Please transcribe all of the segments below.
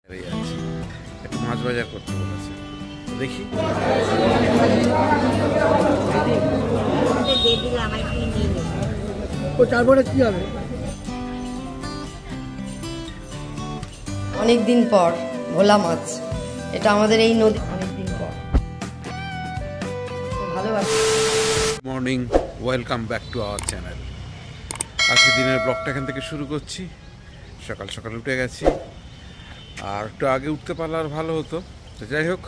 যাচ্ছি, একটু মাছ বাজার করতে বলেছে, দেখি। তারপরে কি হবে? অনেকদিন পর ভোলা মাছ, এটা আমাদের এই নদী অনেকদিন পর। ভালোবাসি। Morning, welcome back to our channel. আজকে দিনের ব্লগটা এখান থেকে শুরু করছি। সকাল সকাল উঠে গেছি, আর একটু আগে উঠতে পারলে আর ভালো হতো। তো যাই হোক,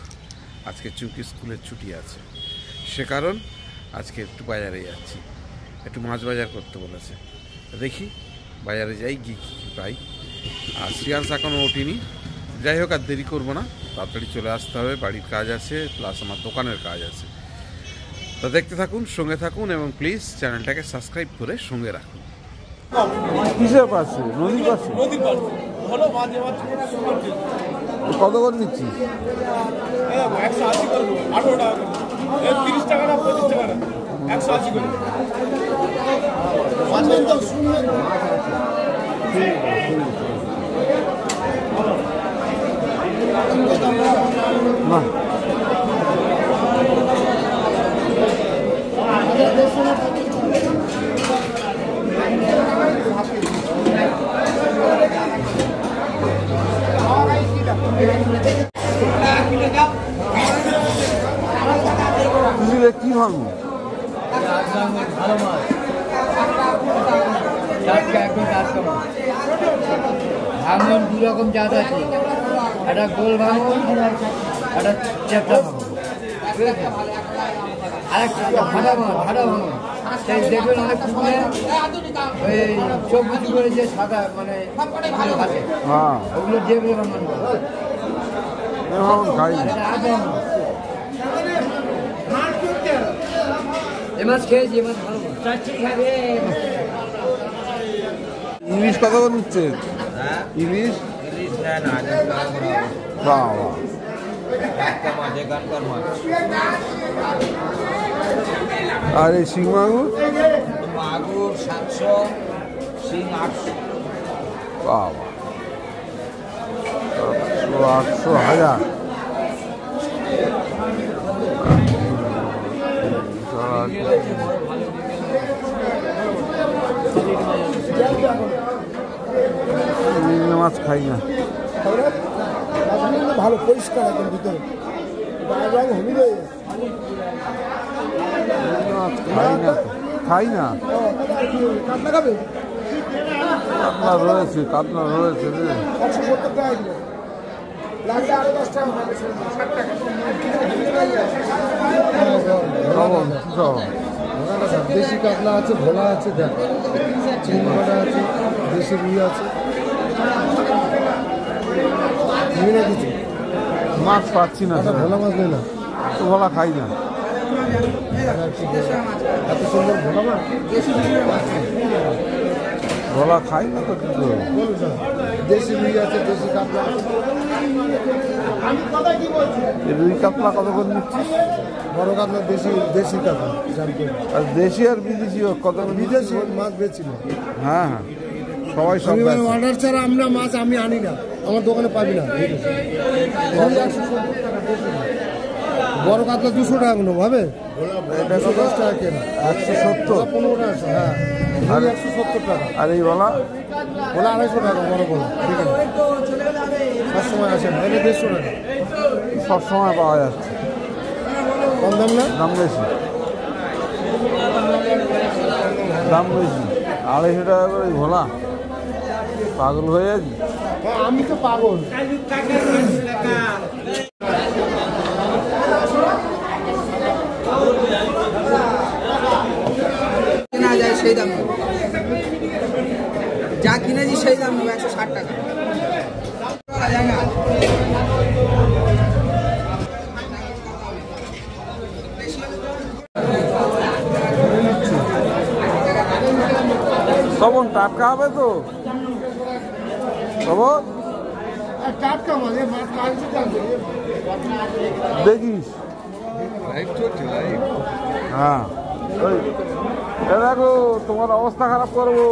আজকে চুমকি স্কুলের ছুটি আছে, সে কারণ আজকে একটু বাজারে যাচ্ছি, একটু মাছ বাজার করতে বলেছে, দেখি বাজারে যাই, গিয়ে কী কী পাই। আর শ্রিয়াংশ এখনও ওঠেনি। যাই হোক, আর দেরি করবো না, তাড়াতাড়ি চলে আসতে হবে, বাড়ির কাজ আছে প্লাস আমার দোকানের কাজ আছে। তো দেখতে থাকুন, সঙ্গে থাকুন, এবং প্লিজ চ্যানেলটাকে সাবস্ক্রাইব করে সঙ্গে রাখুন। কিসের পাশে? নদীর পাশে। নদীর পাশে ভালো মাঝে মাঝে কত করে দিচ্ছিস? 180 করে 18 টাকা করে, 30 টাকা না 25 টাকা না, 180 করে। মাছের তো শুনবেন না। কি ভালো ভালো মাছ, টাটকা, একদম টাটকা মাছ। ভাঙন দু রকম জাত আছে, একটা গোল ভাঙন, একটা চ্যাপটা ভাঙন, আর একটা ভাড়া মাছ, ভাড়া ভাঙন। সেই দেখবেন অনেক পুকুরে ওই চোখ বুঝি করে যে সাদা মানে আছে, ওগুলো যেগুলো ভাঙন বলে। এ মাছ খেয়েছি, এ মাছ ভালো মাছ। ইলিশ কত করে নিচ্ছে? ইলিশ আর এই শিং মাগুর? মাগুর 700, শিং 800। বাবা, 800, 1000। মাছ খাই না, ভালো পরিষ্কার একদম ভিতরে, খাই না। কাতলা রয়েছে, কাতলা রয়েছে। 170 টাকা কিলো, লাগলে আরো 10 টাকা, 60 টাকা। দেশি কাতলা আছে, ভোলা আছে, দেখ চিংড়ি আছে, দেশি রুই আছে, কিছু মাছ পাচ্ছি না। ভোলা মাছ নেই না, ভোলা খাই না। এত সুন্দর ভোলা মাছ, ভোলা খাই না তো। দেশি রুই আছে, দেশি কাতলা আছে। রুই কাতলা কত করে নিচ্ছিস? বড় কাতলা দেশি কাতলা। আর দেশি আর বিদেশি কত? বিদেশি মাছ বেচি না। হ্যাঁ হ্যাঁ, সবাই সব অর্ডার ছাড়া আমরা মাছ আমি আনি না, আমার দোকানে পাবি না। বড় কাতলা 200 টাকা কিলো হবে, 110 টাকা কেনা। 170, 15 টাকা। হ্যাঁ, 170 টাকা। আর এই বলা 250 টাকা বড় বড়। ঠিক আছে, সব সময় আসে না, এটা 150 টাকা। সব সময় পাওয়া যাচ্ছে, কম দাম না, দাম বেশি, দাম বেশি। 250 টাকা করে ভোলা, পাগল হয়ে যাচ্ছি। আমি তো পাগল। কেনা যায় সেই দাম, যা কিনেছি সেই দাম 160 টাকা। তখন টাটকা হবে তো? টাটকা মাছ, দেখিস। হ্যাঁ, দেখো তোমার অবস্থা খারাপ করবো।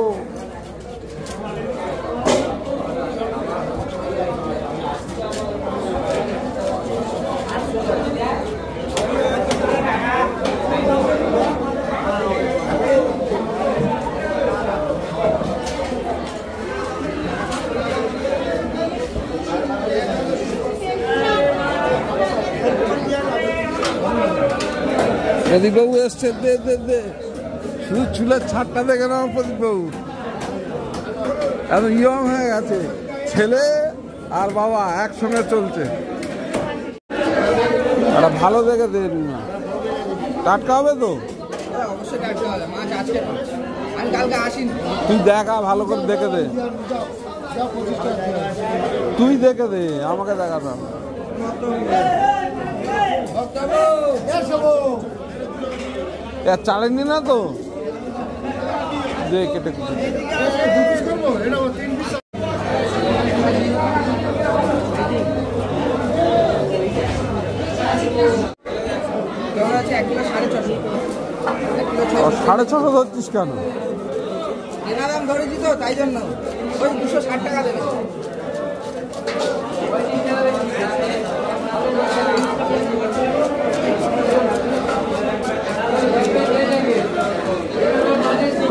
প্রদীপবাবু এসছে, দে দে দে, শুধু চুলের ছাড়টা দেখে নাও প্রদীপবাবু, এত ইয়ং হয়ে গেছে, ছেলে আর বাবা একসঙ্গে চলছে। একটা ভালো দেখে দে, টাটকা হবে তো? অবশ্যই টাটকা হবে, মাছ আজকে আমি কালকে আসিনি। তুই দেখা ভালো করে দেখে দে, তুই দেখে দে, আমাকে দেখা দাও। চালেননি না তো, দে কেটে কেটে। সাড়ে 600 ধরছিস কেন? কেনা দাম ধরেছি তো, তাই জন্য ওই 260 টাকা দেবে।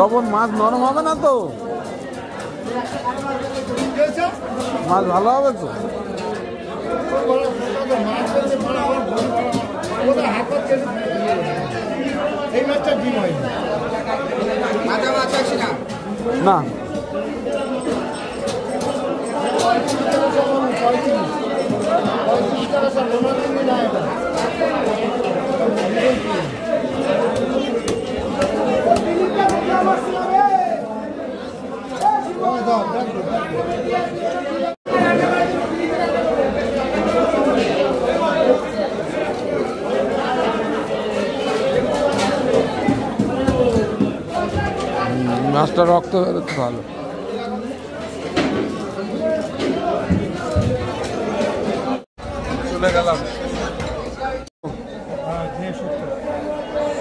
তখন মাছ নরম হবে না তো? মাছ ভালো হবে তো? এই মাছটা ডিম হয় মাথা মাছ আছে না? না, মাছটা রক্ত বেরোচ্ছে ভালো। চলে গেলাম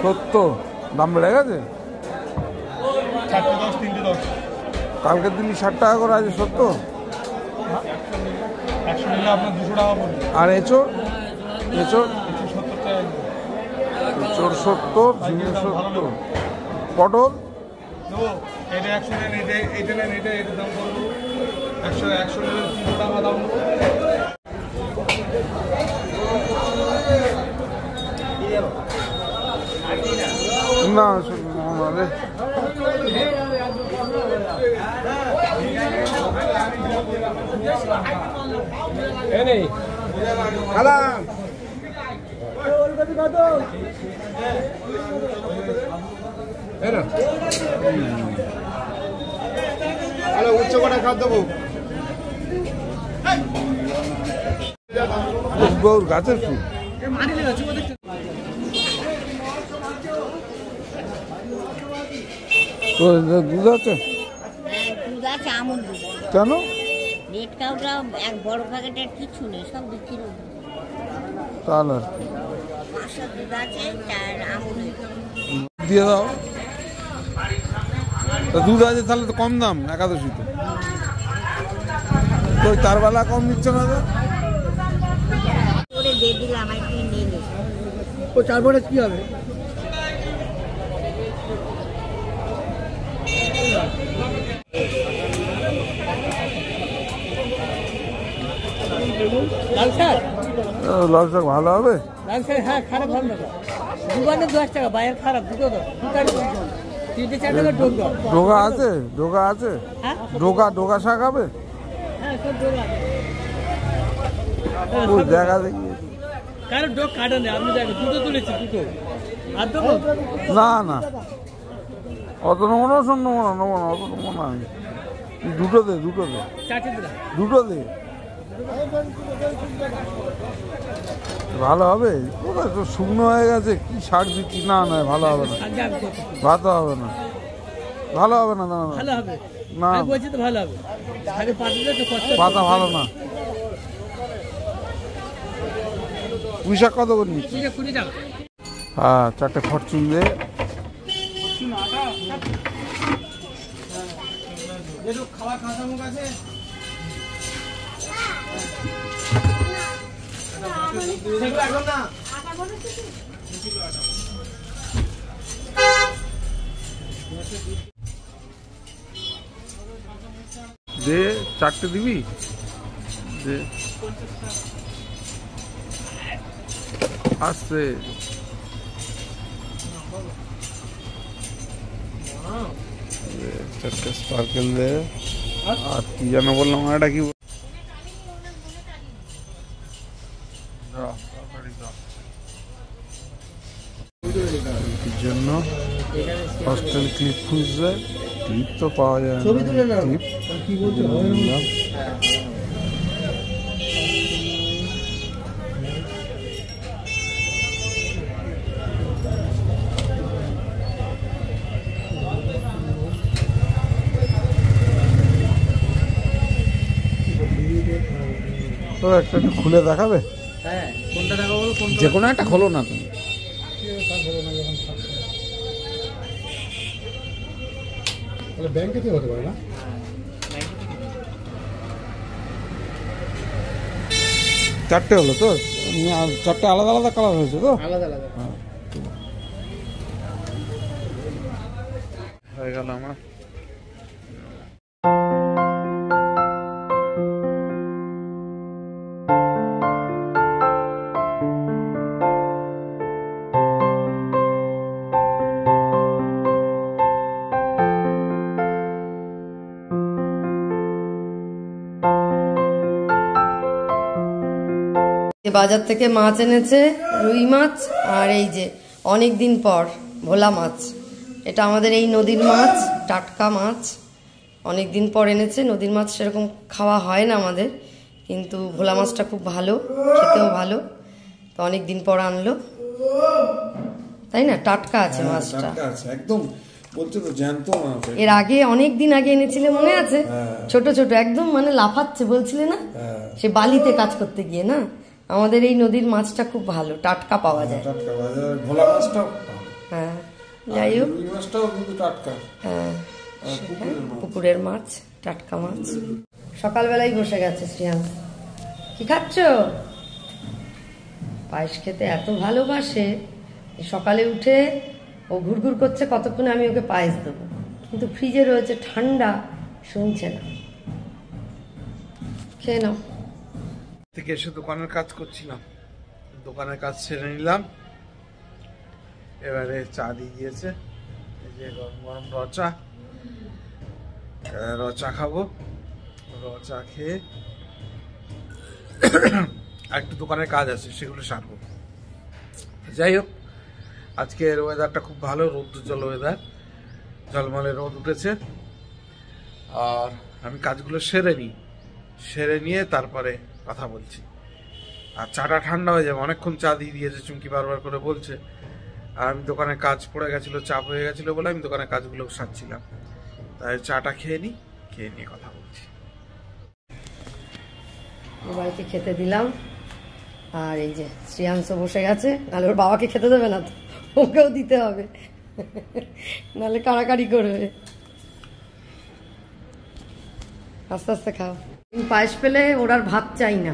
70, দাম বেড়ে গেছে। 410, 310। কালকের দিনই 60 টাকা করে আছে, 70। 100 নিলে আপনার 200 টাকা পড়বে। আর এঁচড়, এঁচড় 70 টাকা। এঁচড় 70, ঝিঙে 70। পটল দেবো, এটা 100 নেন, এটা নেন, এটার দাম করবো 100 নিলে 300 টাকা দাম দেবো। না খালাম উচ্চ কটা খাদ্য দেবো। গৌর গাছের ফুল। তো দুধ আছে? দুধ আছে, আমুল দুধ। কেন? রেড কাউটা এক বড় প্যাকেটের কিছু নেই, সব বিক্রি হবে। তাহলে আর কি, 500 দুধ আছে, 4 আমুল দিয়ে দাও। তো দুধ আছে তাহলে তো কম দাম একাদশীতে, তো তার বেলা কম নিচ্ছে না তো? করে দিয়ে দিলে আমার কি নিয়ে নিস। ও তারপরে কি হবে? লাল শাক, লাল শাক ভালো হবে? লাল শাক হ্যাঁ, খারাপ ভালো না। দোকানে 10 টাকা, বাইরে খারাপ, দুটো তো দুটার 3-4 টাকা ঢোকা। ডোগা আছে? ডোগা আছে? হ্যাঁ ডোগা শাক হবে? হ্যাঁ, সব ঢোকা। ওই দেখা দেখি। কারণ ডোক কাটা নেই, আপনি দেখেন দুটো তুলেছি, দুটো আর দেবো। না না, অত নেবো না, শোন নেবো না, নেবো না, অত নেবো না আমি। দুটো দে, দুটো দে, 4 দিলাম। দুটো দে। ভালো হবে? কোথায় তো শুকনো হয়ে গেছে, কি শাক দিচ্ছি? না না, ভালো হবে না, আগে আমি করছি। ভাত হবে না, ভালো হবে না, না না, ভালো হবে, না আমি বলছি তো ভালো হবে। আগে পাঠিয়ে তো কষ্ট। পাতা ভালো না। পুঁই শাক কত করে নিচ্ছি? 20 টাকা। হ্যাঁ, 4টে ফরচুন দে। খাবার খাওয়া মুখ আছে। দে, 4টে দিবি? দে, আসছে চারটে স্পার্কেল দে। আর কি যেন বললাম, এটা কি জন্য হস্টেল ক্লিপ খুঁজছে, ক্লিপ তো পাওয়া যায় না। তো একটা একটু খুলে দেখাবে? হ্যাঁ, কোনটা দেখাবো বলো? কোনটা? যে কোনো একটা খোলো না তুমি। ব্যাংকে থেকে হতে পারে না? চারটে হলো তো, চারটে আলাদা আলাদা কালার হয়েছে তো? আলাদা আলাদা। হয়ে গেল আমার। বাজার থেকে মাছ এনেছে, রুই মাছ, আর এই যে অনেক দিন পর ভোলা মাছ। এটা আমাদের এই নদীর মাছ, টাটকা মাছ, অনেক দিন পর এনেছে। নদীর মাছ সেরকম খাওয়া হয় না আমাদের, কিন্তু ভোলা মাছটা খুব ভালো, খেতেও ভালো। তো অনেক দিন পর আনলো, তাই না? টাটকা আছে মাছটা একদম, বলছে তো জ্যান্ত মাছ। এর আগে অনেক দিন আগে এনেছিলে, মনে আছে? ছোট ছোট একদম, মানে লাফাচ্ছে বলছিলে না, সে বালিতে কাজ করতে গিয়ে না। আমাদের এই নদীর মাছটা খুব ভালো, টাটকা পাওয়া যায়। টাটকা ভোলা মাছটাও, হ্যাঁ, যাই হোক, রুই মাছটাও কিন্তু টাটকা। হ্যাঁ, পুকুরের মাছ, টাটকা মাছ। সকালবেলায় বসে গেছে শ্রেয়াংশ। কি খাচ্ছ? পায়েস খেতে এত ভালোবাসে, সকালে উঠে ও ঘুরঘুর করছে কতক্ষণে আমি ওকে পায়েস দেবো, কিন্তু ফ্রিজে রয়েছে ঠান্ডা, শুনছে না। খেয়ে নাও। থেকে এসে দোকানের কাজ করছিলাম, দোকানের কাজ সেরে নিলাম। এবারে চা দিয়ে দিয়েছে, এই যে গরম গরম রচা, রচা খাবো। রচা খেয়ে একটু দোকানের কাজ আছে, সেগুলো সারবো। যাই হোক, আজকের ওয়েদারটা খুব ভালো, রৌদ্রোজ্জ্বল ওয়েদার, ঝলমলে রোদ উঠেছে। আর আমি কাজগুলো সেরে নিয়ে তারপরে কথা বলছি। আর চাটা ঠান্ডা হয়ে যাবে, অনেকক্ষণ চা দিয়ে দিয়েছে চুমকি, বারবার করে বলছে। আর আমি দোকানে কাজ পড়ে গেছিলো, চাপ হয়ে গেছিলো বলে আমি দোকানের কাজগুলো সারছিলাম। তাই চাটা খেয়ে নিয়ে কথা বলছি। বাড়িতে খেতে দিলাম, আর এই যে শ্রেয়াংশ বসে গেছে। নাহলে ওর বাবাকে খেতে দেবে না তো, ওকেও দিতে হবে, নাহলে কাড়াকাড়ি করবে। আস্তে আস্তে খাও, পায়েস পেলে ওর আর ভাত চাই না।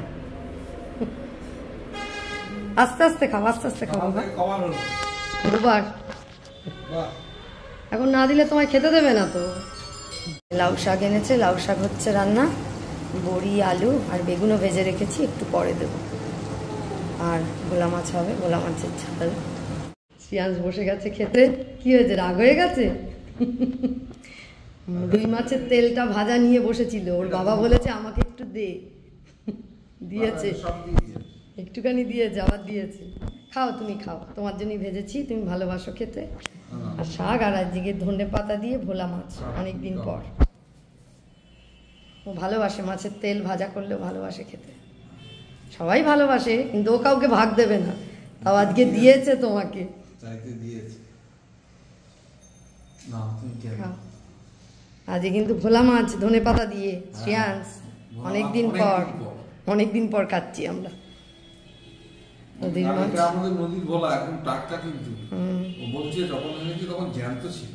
আস্তে আস্তে খাও, আস্তে আস্তে খাও দুবার। এখন না দিলে তোমায় খেতে দেবে না তো। লাউ শাক এনেছে, লাউ শাক হচ্ছে রান্না। বড়ি, আলু আর বেগুনও ভেজে রেখেছি, একটু পরে দেবো। আর ভোলা মাছ হবে, ভোলা মাছের ঝাল। শ্রেয়াংশ বসে গেছে খেতে। কি হয়েছে, রাগ হয়ে গেছে? রুই মাছের তেলটা ভাজা নিয়ে বসেছিল, ওর বাবা বলেছে আমাকে একটু দে, দিয়েছে, একটুখানি দিয়েছে, আবার দিয়েছে। খাও, তুমি খাও, তোমার জন্যই ভেজেছি, তুমি ভালোবাসো খেতে। আর শাক, আর আজকে ধনে পাতা দিয়ে ভোলা মাছ, অনেকদিন পর। ও ভালোবাসে মাছের তেল ভাজা করলেও ভালোবাসে খেতে, সবাই ভালোবাসে, কিন্তু ও কাউকে ভাগ দেবে না। তাও আজকে দিয়েছে তোমাকে। আজকে কিন্তু ভোলা মাছ ধনে পাতা দিয়ে, শ্রেয়াংশ অনেকদিন পর খাচ্ছি আমরা নদীর মাছ। আমাদের নদীর ভোলা একদম টাটকা, কিন্তু ও বলছে যখন এনেছি তখন জ্যান্ত ছিল।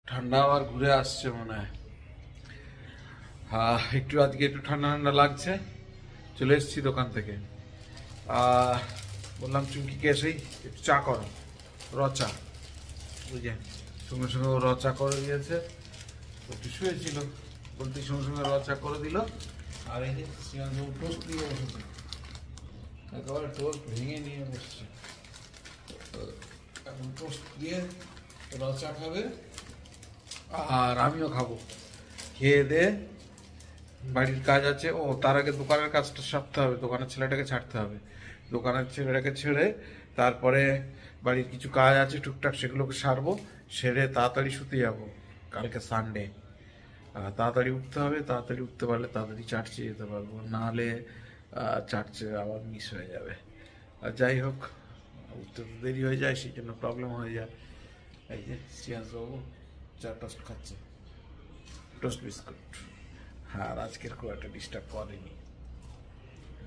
ঠান্ডা আবার ঘুরে আসছে মনে হয়। একটু আজকে একটু ঠান্ডা ঠান্ডা লাগছে। চলে এসেছি দোকান থেকে, বললাম চুমকিকে এসেই একটু চা করো, রচা, বুঝে সঙ্গে সঙ্গে ও রচা করে দিয়েছে। একটু শুয়েছিল, বলতে সঙ্গে সঙ্গে রচা করে দিল। আর এই যে টোস্ট নিয়ে বসেছে, একেবারে টোস্ট ভেঙে নিয়ে বসছে। এখন টোস্ট দিয়ে ওরাও চা খাবে আর আমিও খাবো। খেয়ে দে বাড়ির কাজ আছে। ও তার আগে দোকানের কাজটা সারতে হবে, দোকানের ছেলেটাকে ছাড়তে হবে। দোকানের ছেলেটাকে ছেড়ে তারপরে বাড়ির কিছু কাজ আছে টুকটাক, সেগুলোকে সারবো। সেরে তাড়াতাড়ি শুতে যাবো, কালকে সানডে। তাড়াতাড়ি উঠতে হবে, তাড়াতাড়ি উঠতে পারলে তাড়াতাড়ি চার্চে যেতে পারবো, নাহলে চার্চে আবার মিস হয়ে যাবে। আর যাই হোক, উঠতে তো দেরি হয়ে যায়, সেই জন্য প্রবলেম হয়ে যায়। এই যে শ্রিয়াংশবাবু চা টোস্ট খাচ্ছে, টোস্ট বিস্কুট। হ্যাঁ, আর আজকের খুব একটা ডিস্টার্ব করেনি,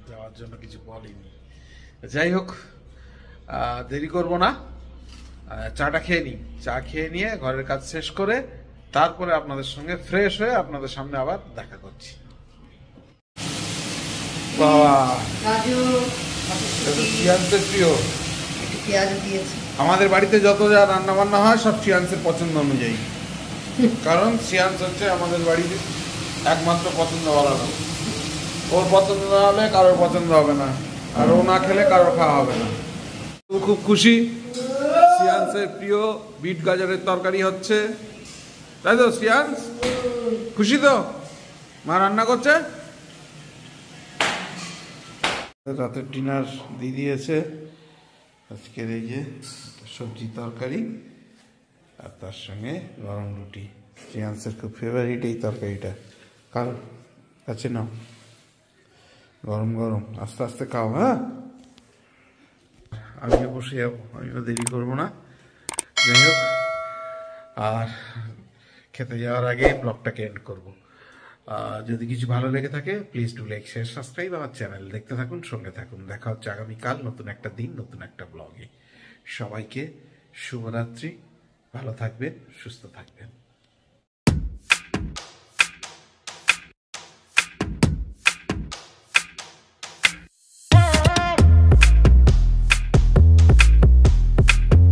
যাওয়ার জন্য কিছু বলেনি। যাই হোক, দেরি করবো না, চাটা খেয়ে নিই। চা খেয়ে নিয়ে ঘরের কাজ শেষ করে তারপরে আপনাদের সঙ্গে ফ্রেশ হয়ে আপনাদের সামনে আবার দেখা করছি। বাবা, শ্রিয়াংশের প্রিয়। আমাদের বাড়িতে যত যা রান্না বান্না হয় সব শ্রিয়াংশের পছন্দ অনুযায়ী, কারণ শ্রিয়াংশ হচ্ছে আমাদের বাড়ির একমাত্র পছন্দ বলা না। ওর পছন্দ না হলে কারোর পছন্দ হবে না, আর ও না খেলে কারোর খাওয়া হবে না। ও খুব খুশি, শ্রিয়াংশের প্রিয় বিট গাজরের তরকারি হচ্ছে, তাই তো শ্রিয়াংশ? খুশি তো? মা রান্না করছে, রাতের ডিনার দিয়ে দিয়েছে। আজকের এই যে সবজি তরকারি আর তার সঙ্গে গরম রুটি। শ্রিয়াংশের খুব ফেভারিট এই তরকারিটা। কারণ কাছে নাও, গরম গরম, আস্তে আস্তে খাও। হ্যাঁ, আমিও বসে যাবো, আমিও দেরি করবো না। যাই হোক, আর খেতে যাওয়ার আগে ব্লগটাকে এন্ড করবো। যদি কিছু ভালো লেগে থাকে please do like, share, subscribe আমার চ্যানেল। দেখতে থাকুন, সঙ্গে থাকুন। দেখা হচ্ছে আগামীকাল নতুন একটা দিন, নতুন একটা ব্লগে। সবাইকে শুভরাত্রি, ভালো থাকবেন, সুস্থ থাকবেন।